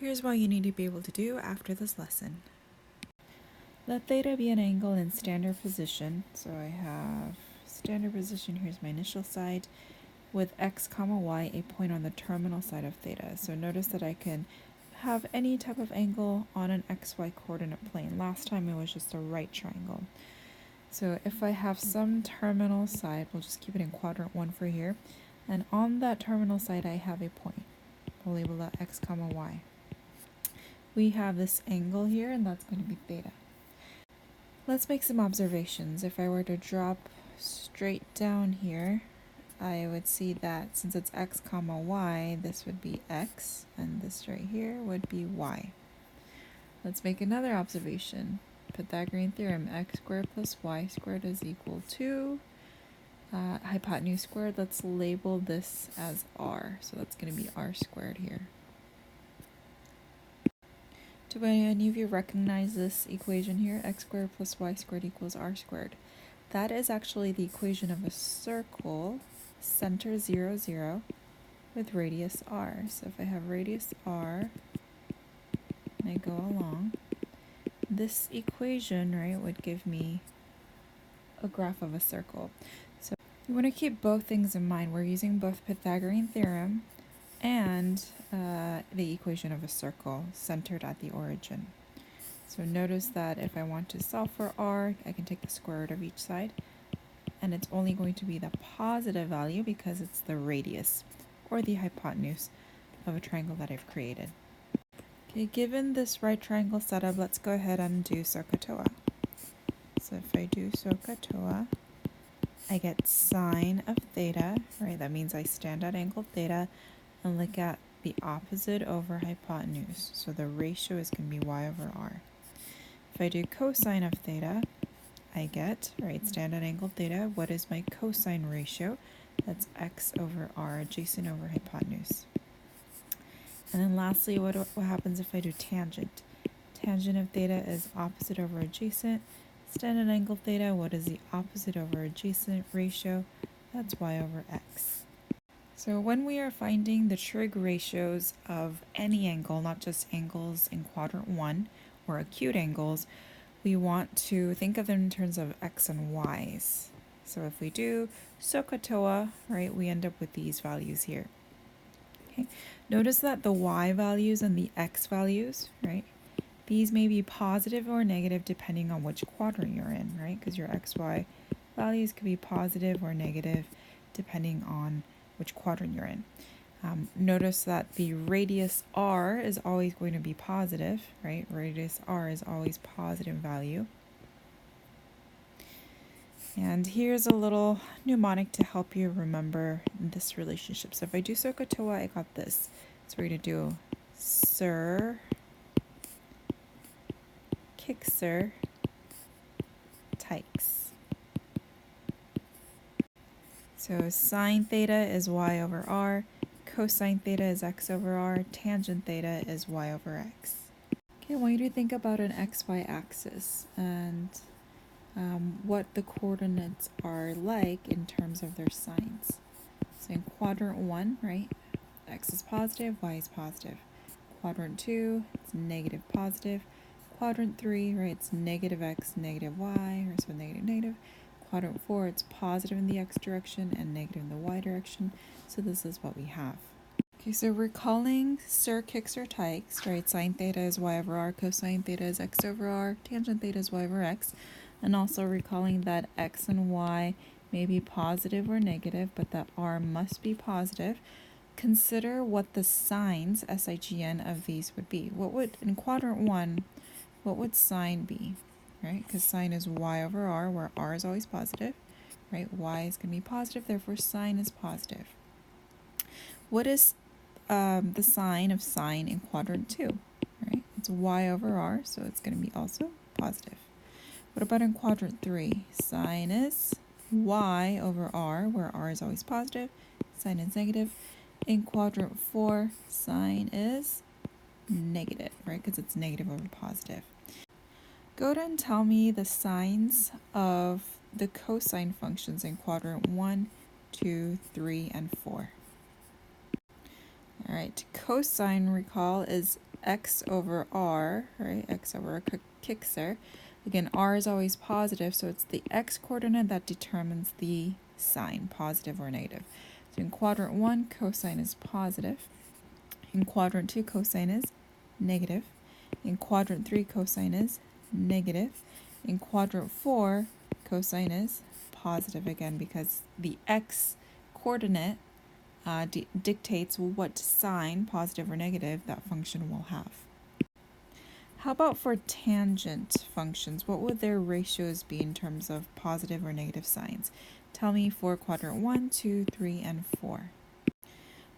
Here's what you need to be able to do after this lesson. Let theta be an angle in standard position. So I have standard position, here's my initial side, with x comma y, a point on the terminal side of theta. So notice that I can have any type of angle on an xy coordinate plane. Last time it was just a right triangle. So if I have some terminal side, we'll just keep it in quadrant 1 for here, and on that terminal side I have a point. We'll label that x comma y. We have this angle here, and that's going to be theta. Let's make some observations. If I were to drop straight down here, I would see that since it's x comma y, this would be x, and this right here would be y. Let's make another observation. Pythagorean theorem, x squared plus y squared is equal to hypotenuse squared. Let's label this as r. So that's going to be r squared here. Do any of you recognize this equation here? X squared plus y squared equals r squared. That is actually the equation of a circle, center 0, 0, with radius r. So if I have radius r, and I go along, this equation, right, would give me a graph of a circle. So you want to keep both things in mind. We're using both Pythagorean theorem and the equation of a circle centered at the origin. So notice that if I want to solve for r, I can take the square root of each side, and it's only going to be the positive value because it's the radius or the hypotenuse of a triangle that I've created. Okay, given this right triangle setup, let's go ahead and do SOHCAHTOA. So if I do SOHCAHTOA, I get sine of theta, right? That means I stand at angle theta and look at the opposite over hypotenuse. So the ratio is going to be y over r. If I do cosine of theta, I get, right, stand at angle theta. What is my cosine ratio? That's x over r, adjacent over hypotenuse. And then lastly, what happens if I do tangent? Tangent of theta is opposite over adjacent. Stand at angle theta, what is the opposite over adjacent ratio? That's y over x. So when we are finding the trig ratios of any angle, not just angles in quadrant 1 or acute angles, we want to think of them in terms of x and y's. So if we do SOHCAHTOA, right, we end up with these values here. Okay. Notice that the y values and the x values, right, these may be positive or negative depending on which quadrant you're in, right, because your xy values could be positive or negative depending on which quadrant you're in. Notice that the radius r is always going to be positive, right? Radius r is always positive value. And here's a little mnemonic to help you remember this relationship. So if I do SOHCAHTOA, I got this. So we're going to do sir, kickser, tykes. So sine theta is y over r, cosine theta is x over r, tangent theta is y over x. Okay, I want you to think about an xy axis and what the coordinates are like in terms of their signs. So in quadrant 1, right, x is positive, y is positive. Quadrant 2, it's negative positive. Quadrant 3, right, it's negative x, negative y, or so negative, negative. Quadrant 4, it's positive in the x direction and negative in the y direction. So this is what we have. Okay, so recalling sir, kickser, tykes, right? Sine theta is y over r, cosine theta is x over r, tangent theta is y over x. And also recalling that x and y may be positive or negative, but that r must be positive. Consider what the signs, S-I-G-N, of these would be. What would, in quadrant 1, what would sine be? Right, because sine is y over r, where r is always positive, right? Y is going to be positive, therefore sine is positive. What is the sign of sine in quadrant 2? Right, it's y over r, so it's going to be also positive. What about in quadrant 3? Sine is y over r, where r is always positive, sine is negative. In quadrant 4, sine is negative, right, because it's negative over positive. Go ahead and tell me the signs of the cosine functions in quadrant 1, 2, 3, and 4. All right, cosine, recall, is x over r, right? X over a Kixer. Again, r is always positive, so it's the x coordinate that determines the sign, positive or negative. So in quadrant 1, cosine is positive. In quadrant 2, cosine is negative. In quadrant 3, cosine is negative. In quadrant 4, cosine is positive again because the x coordinate dictates what sign, positive or negative, that function will have. How about for tangent functions? What would their ratios be in terms of positive or negative signs? Tell me for quadrant 1, 2, 3, and 4.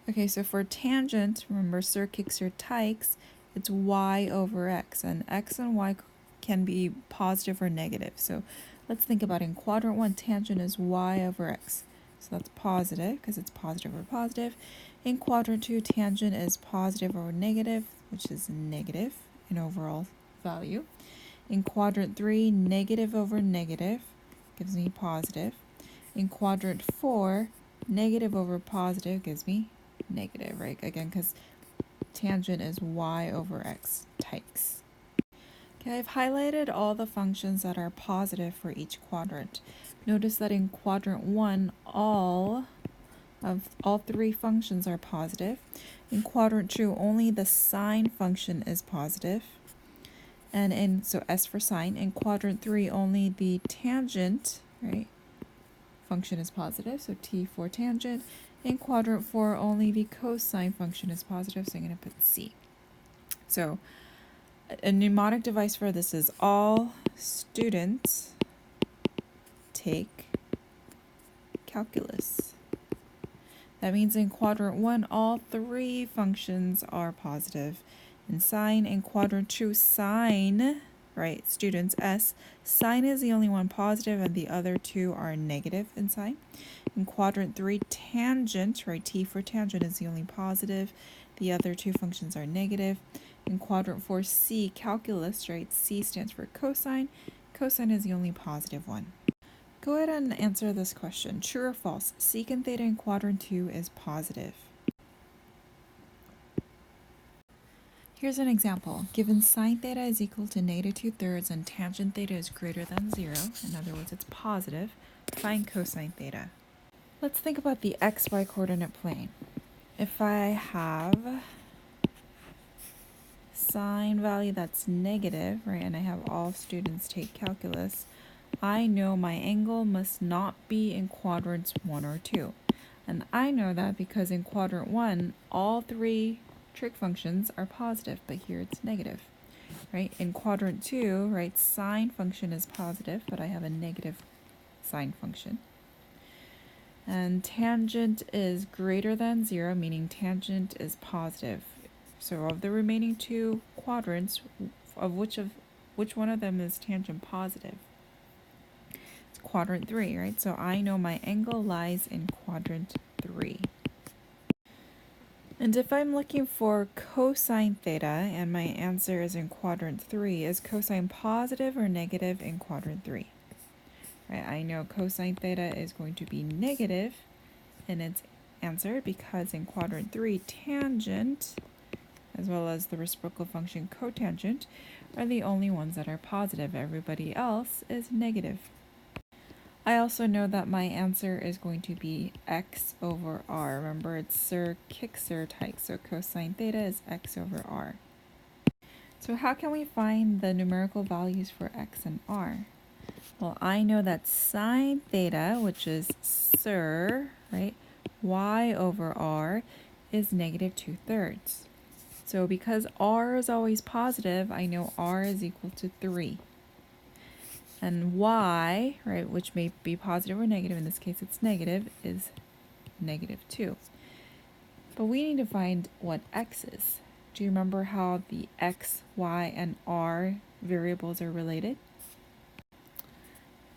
Okay, so for tangent, remember Kixer Tykes, it's y over x, and x and y can be positive or negative. So let's think about it. In quadrant 1, tangent is y over x. So that's positive because it's positive over positive. In quadrant 2, tangent is positive over negative, which is negative in overall value. In quadrant 3, negative over negative gives me positive. In quadrant 4, negative over positive gives me negative, right? Again, because tangent is y over x, Tykes. Okay, I've highlighted all the functions that are positive for each quadrant. Notice that in quadrant 1, all 3 functions are positive. In quadrant 2, only the sine function is positive. And so S for sine. In quadrant 3, only the tangent, right, function is positive, so T for tangent. In quadrant 4, only the cosine function is positive, so I'm going to put C. So a mnemonic device for this is all students take calculus. That means in quadrant 1, all 3 functions are positive. In sine, in quadrant 2, sine, right, students, S, sine is the only one positive and the other 2 are negative in sine. In quadrant 3, tangent, right, T for tangent is the only positive. The other 2 functions are negative. In quadrant 4, C, calculus, right, C stands for cosine. Cosine is the only positive one. Go ahead and answer this question. True or false? Secant theta in quadrant 2 is positive. Here's an example. Given sine theta is equal to negative 2/3 and tangent theta is greater than 0, in other words, it's positive, find cosine theta. Let's think about the xy coordinate plane. If I have sine value that's negative, right, and I have all students take calculus, I know my angle must not be in quadrants 1 or 2. And I know that because in quadrant 1, all 3 trig functions are positive, but here it's negative, right? In quadrant 2, right, sine function is positive, but I have a negative sine function. And tangent is greater than 0, meaning tangent is positive. So of the remaining 2 quadrants, which one of them is tangent positive? It's quadrant 3, right? So I know my angle lies in quadrant 3. And if I'm looking for cosine theta and my answer is in quadrant 3, is cosine positive or negative in quadrant 3? Right, I know cosine theta is going to be negative in its answer because in quadrant 3, tangent, as well as the reciprocal function cotangent, are the only ones that are positive. Everybody else is negative. I also know that my answer is going to be x over r. Remember, it's Kixer type, so cosine theta is x over r. So how can we find the numerical values for x and r? Well, I know that sine theta, which is right, y over r, is negative 2/3. So because r is always positive, I know r is equal to 3. And y, right, which may be positive or negative, in this case it's negative, is negative 2. But we need to find what x is. Do you remember how the x, y, and r variables are related?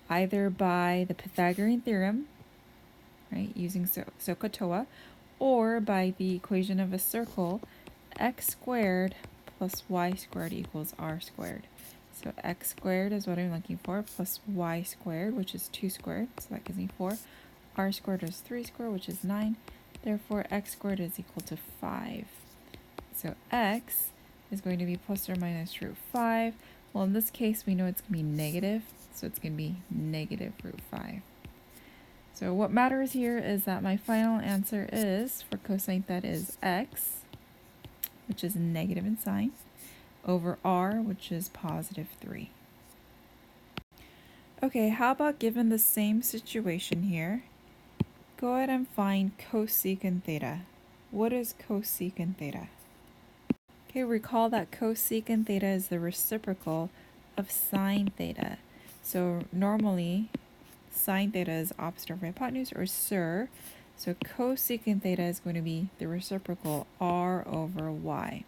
Either by the Pythagorean theorem, right, using SOHCAHTOA, or by the equation of a circle, x squared plus y squared equals r squared. So x squared is what I'm looking for, plus y squared, which is 2 squared, so that gives me 4. R squared is 3 squared, which is 9. Therefore, x squared is equal to 5. So x is going to be plus or minus root 5. Well, in this case, we know it's going to be negative, so it's going to be negative root 5. So what matters here is that my final answer is, for cosine theta, is x, which is negative in sign, over r, which is positive 3. Okay, how about given the same situation here, go ahead and find cosecant theta. What is cosecant theta? Okay, recall that cosecant theta is the reciprocal of sine theta. So normally, sine theta is opposite over hypotenuse, or SIR. So cosecant theta is going to be the reciprocal r over y.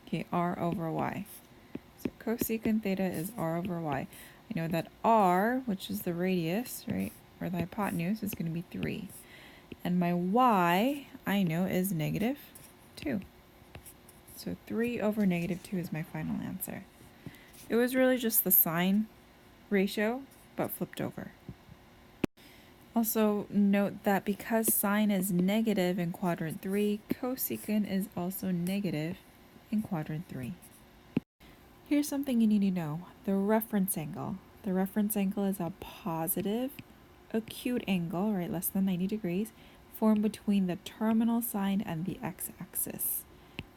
Okay, r over y. So cosecant theta is r over y. I know that r, which is the radius, right, or the hypotenuse, is going to be 3. And my y, I know, is negative 2. So 3 over negative 2 is my final answer. It was really just the sine ratio, but flipped over. Also note that because sine is negative in quadrant 3, cosecant is also negative in quadrant 3. Here's something you need to know. The reference angle. The reference angle is a positive acute angle, right, less than 90 degrees, formed between the terminal side and the x-axis.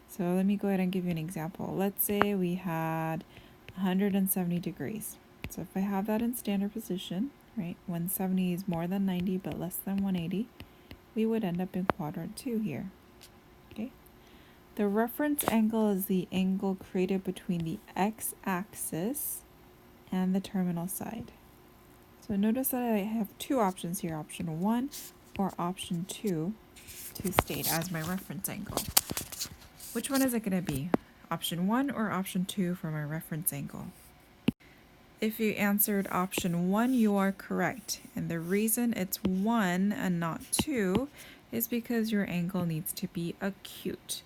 So let me go ahead and give you an example. Let's say we had 170 degrees. So if I have that in standard position, right, 170 is more than 90 but less than 180, we would end up in quadrant 2 here. Okay. The reference angle is the angle created between the x-axis and the terminal side. So notice that I have two options here, option 1 or option 2, to state as my reference angle. Which one is it going to be? Option 1 or option 2 for my reference angle? If you answered option 1, you are correct. And the reason it's 1 and not 2 is because your angle needs to be acute.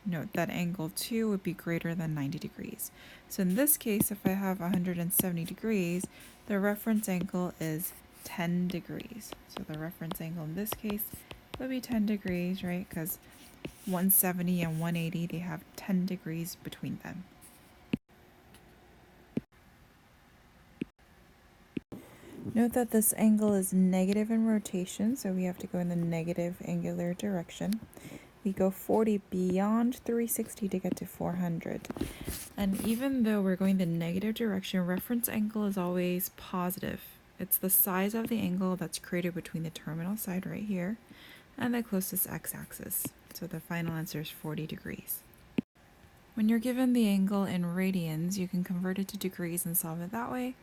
Note that angle 2 would be greater than 90 degrees. So in this case, if I have 170 degrees, the reference angle is 10 degrees. So the reference angle in this case would be 10 degrees, right? Because 170 and 180, they have 10 degrees between them. Note that this angle is negative in rotation, so we have to go in the negative angular direction. We go 40 beyond 360 to get to 400. And even though we're going the negative direction, reference angle is always positive. It's the size of the angle that's created between the terminal side right here and the closest x-axis. So the final answer is 40 degrees. When you're given the angle in radians, you can convert it to degrees and solve it that way.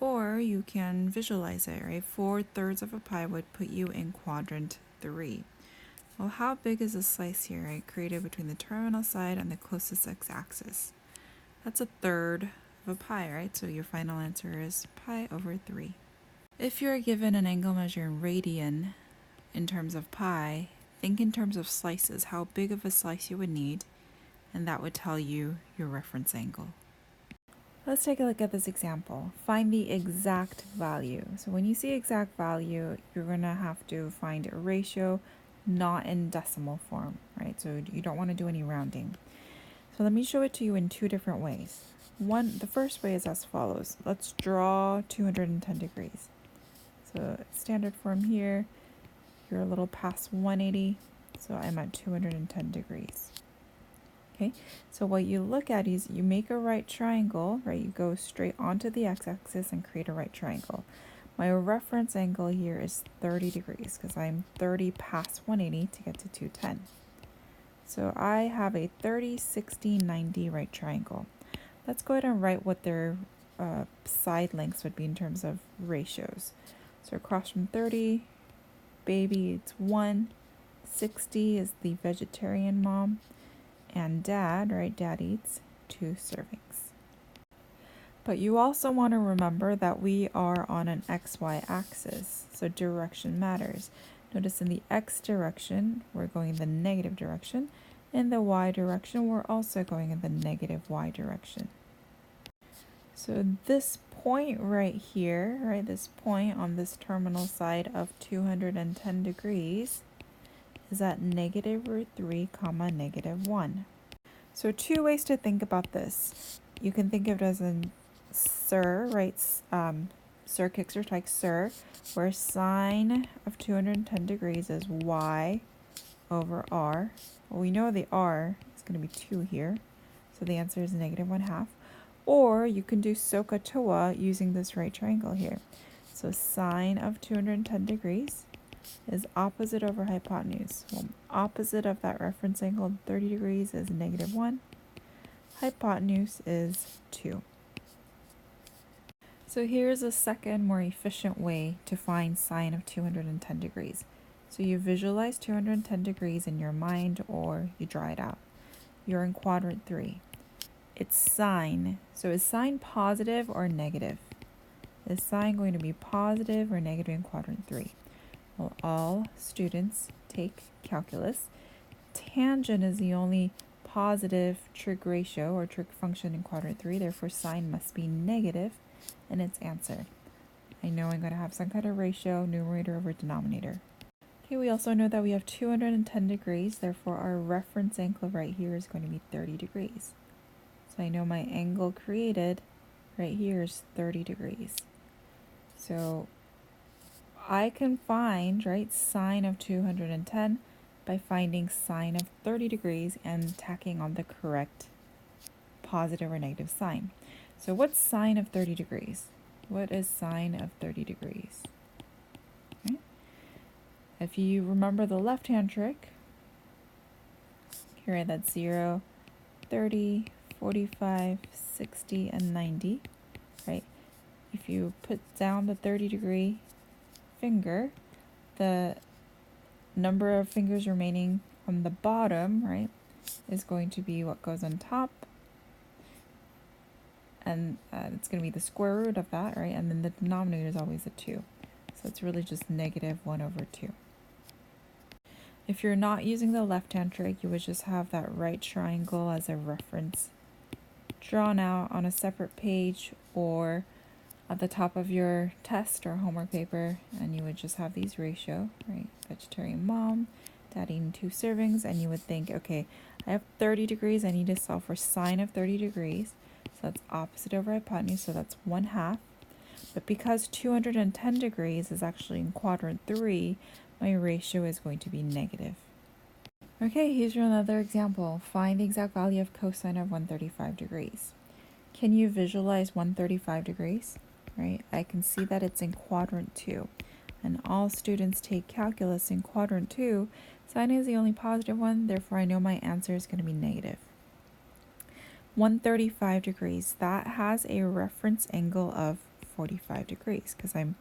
Or you can visualize it, right? 4/3 of a pi would put you in quadrant 3. Well, how big is this slice here, right? Created between the terminal side and the closest x-axis. That's 1/3 of a pi, right? So your final answer is pi over 3. If you're given an angle measure in radian in terms of pi, think in terms of slices, how big of a slice you would need, and that would tell you your reference angle. Let's take a look at this example. Find the exact value. So when you see exact value, you're going to have to find a ratio not in decimal form, right? So you don't want to do any rounding. So let me show it to you in two different ways. The first way is as follows. Let's draw 210 degrees. So standard form here, you're a little past 180, so I'm at 210 degrees. Okay, so what you look at is you make a right triangle, right? You go straight onto the x-axis and create a right triangle. My reference angle here is 30 degrees because I'm 30 past 180 to get to 210. So I have a 30, 60, 90 right triangle. Let's go ahead and write what their side lengths would be in terms of ratios. So across from 30, baby, it's 1. 60 is the vegetarian mom. And dad, right, dad eats 2 servings. But you also want to remember that we are on an XY axis, so direction matters. Notice in the X direction, we're going the negative direction. In the Y direction, we're also going in the negative Y direction. So this point right here, right, this point on this terminal side of 210 degrees is at negative root 3 comma negative 1. So two ways to think about this. You can think of it as a SIR, right? SIR kicks or takes SIR, where sine of 210 degrees is y over r. Well, we know the r is going to be 2 here, so the answer is negative 1/2. Or you can do SOHCAHTOA using this right triangle here. So sine of 210 degrees is opposite over hypotenuse. Well, opposite of that reference angle, 30 degrees, is negative 1. Hypotenuse is 2. So here's a second, more efficient way to find sine of 210 degrees. So you visualize 210 degrees in your mind or you draw it out. You're in quadrant 3. It's sine. So is sine positive or negative? Is sine going to be positive or negative in quadrant 3? Well, all students take calculus. Tangent is the only positive trig ratio or trig function in quadrant 3, therefore sine must be negative in its answer. I know I'm going to have some kind of ratio, numerator over denominator. Okay, we also know that we have 210 degrees, therefore our reference angle right here is going to be 30 degrees. So I know my angle created right here is 30 degrees. So I can find, right, sine of 210 by finding sine of 30 degrees and tacking on the correct positive or negative sign. So what's sine of 30 degrees? What is sine of 30 degrees? Okay. If you remember the left-hand trick, here that's 0, 30, 45, 60, and 90, right? If you put down the 30-degree finger, the number of fingers remaining on the bottom, right, is going to be what goes on top, and it's going to be the square root of that, right, and then the denominator is always a 2, so it's really just negative 1 over 2. If you're not using the left-hand trick, you would just have that right triangle as a reference drawn out on a separate page or at the top of your test or homework paper, and you would just have these ratio, right? Vegetarian mom, dad eating 2 servings, and you would think, okay, I have 30 degrees, I need to solve for sine of 30 degrees, so that's opposite over hypotenuse, so that's 1/2. But because 210 degrees is actually in quadrant 3, my ratio is going to be negative. Okay, here's another example. Find the exact value of cosine of 135 degrees. Can you visualize 135 degrees? Right, I can see that it's in quadrant 2, and all students take calculus in quadrant 2. Sine is the only positive one, therefore I know my answer is going to be negative. 135 degrees, that has a reference angle of 45 degrees because I'm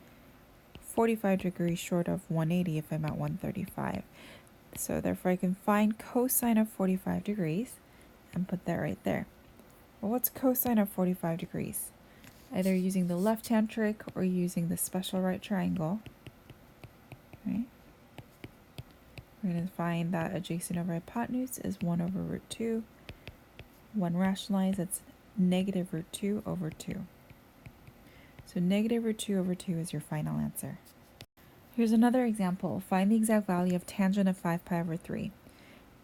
45 degrees short of 180 if I'm at 135. So therefore I can find cosine of 45 degrees and put that right there. Well, what's cosine of 45 degrees? Either using the left-hand trick or using the special right triangle. Right? We're going to find that adjacent over hypotenuse is 1 over root 2. When rationalized, it's negative root 2 over 2. So negative root 2 over 2 is your final answer. Here's another example. Find the exact value of tangent of 5 pi over 3.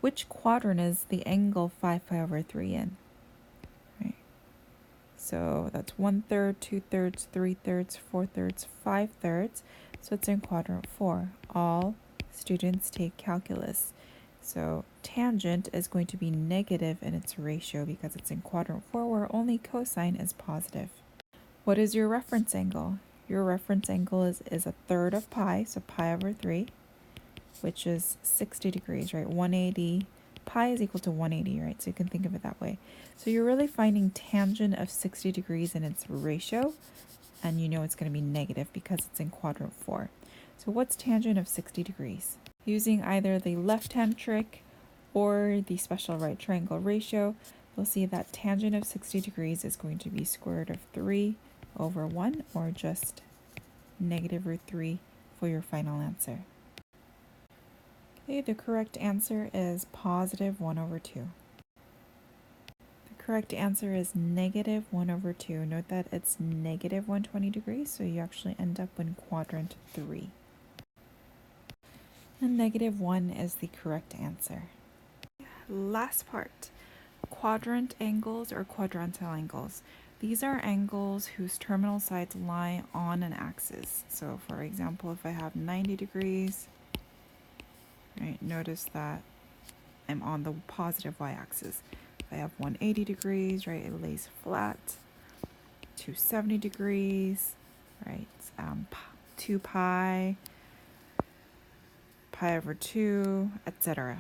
Which quadrant is the angle 5 pi over 3 in? Right. So that's 1/3, 2/3, 3/3, 4/3, 5/3. So it's in quadrant 4. All students take calculus. So tangent is going to be negative in its ratio because it's in quadrant 4 where only cosine is positive. What is your reference angle? Your reference angle is 1/3 of pi, so pi over 3, which is 60 degrees, right? 180, pi is equal to 180, right? So you can think of it that way. So you're really finding tangent of 60 degrees in its ratio, and you know it's going to be negative because it's in quadrant 4. So what's tangent of 60 degrees? Using either the left-hand trick or the special right triangle ratio, you'll see that tangent of 60 degrees is going to be square root of 3 over 1, or just negative root 3 for your final answer. Okay, the correct answer is positive 1 over 2. The correct answer is negative 1 over 2. Note that it's negative 120 degrees, so you actually end up in quadrant 3. And negative 1 is the correct answer. Last part. Quadrant angles or quadrantal angles. These are angles whose terminal sides lie on an axis. So for example, if I have 90 degrees, right, notice that I'm on the positive y-axis. If I have 180 degrees, right, it lays flat. 270 degrees, right, 2 pi, pi over 2, etc.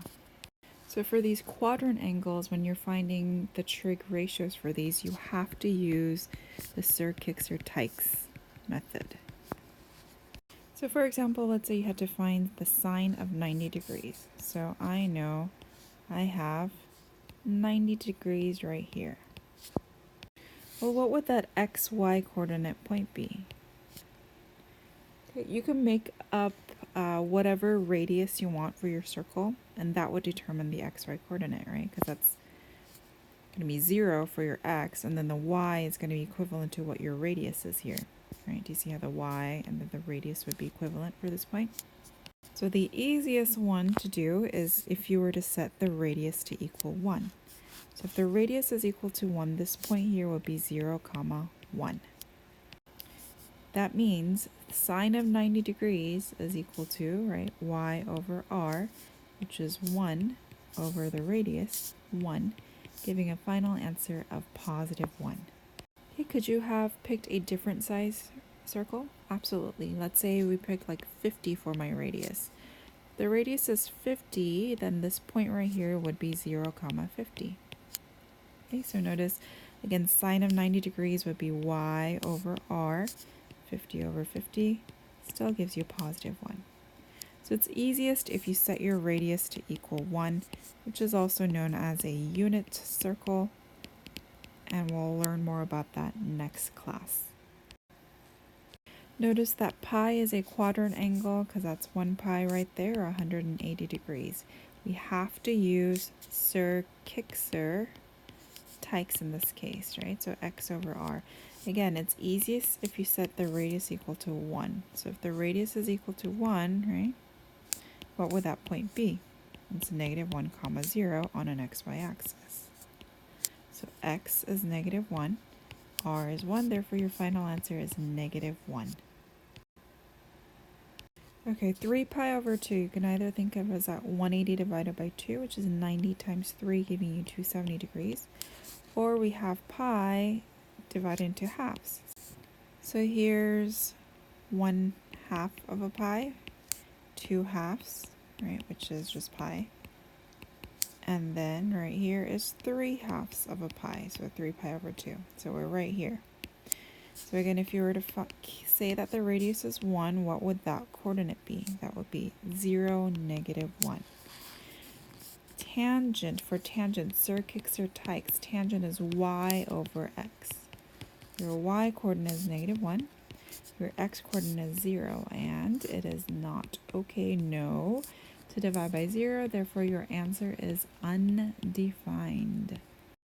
So for these quadrant angles, when you're finding the trig ratios for these, you have to use the Sir-Kixer-Tykes method. So for example, let's say you had to find the sine of 90 degrees. So I know I have 90 degrees right here. Well, what would that xy coordinate point be? Okay, you can make up whatever radius you want for your circle, and that would determine the xy coordinate, right? Because that's going to be 0 for your x, and then the y is going to be equivalent to what your radius is here, right? Do you see how the y and then the radius would be equivalent for this point? So the easiest one to do is if you were to set the radius to equal 1. So if the radius is equal to 1, this point here would be 0, 1. That means sine of 90 degrees is equal to, right, y over r, which is 1 over the radius, 1, giving a final answer of positive 1. Okay, could you have picked a different size circle? Absolutely. Let's say we picked like 50 for my radius. If the radius is 50, then this point right here would be 0, 50. Okay, so notice, again, sine of 90 degrees would be y over r. 50 over 50 still gives you positive 1. So it's easiest if you set your radius to equal 1, which is also known as a unit circle, and we'll learn more about that next class. Notice that pi is a quadrant angle because that's 1 pi right there, 180 degrees. We have to use Sir-Kixer-Tykes in this case, right? So x over r. Again, it's easiest if you set the radius equal to 1. So if the radius is equal to 1, right, what would that point be? It's negative 1, 0 on an xy axis. So x is negative 1, r is 1, therefore your final answer is negative 1. Okay, 3 pi over 2, you can either think of as that 180 divided by 2, which is 90 times 3, giving you 270 degrees, or we have pi divided into halves. So here's 1/2 of a pi, 2 halves, right, which is just pi. And then right here is 3 halves of a pi, so 3 pi over 2. So we're right here. So again, if you were to say that the radius is 1, what would that coordinate be? That would be 0, negative 1. Tangent, for tangent, Sir-Kixer-Tykes, tangent is y over x. Your y coordinate is negative 1. Your x coordinate is 0. And it is not okay, no, to divide by 0. Therefore, your answer is undefined.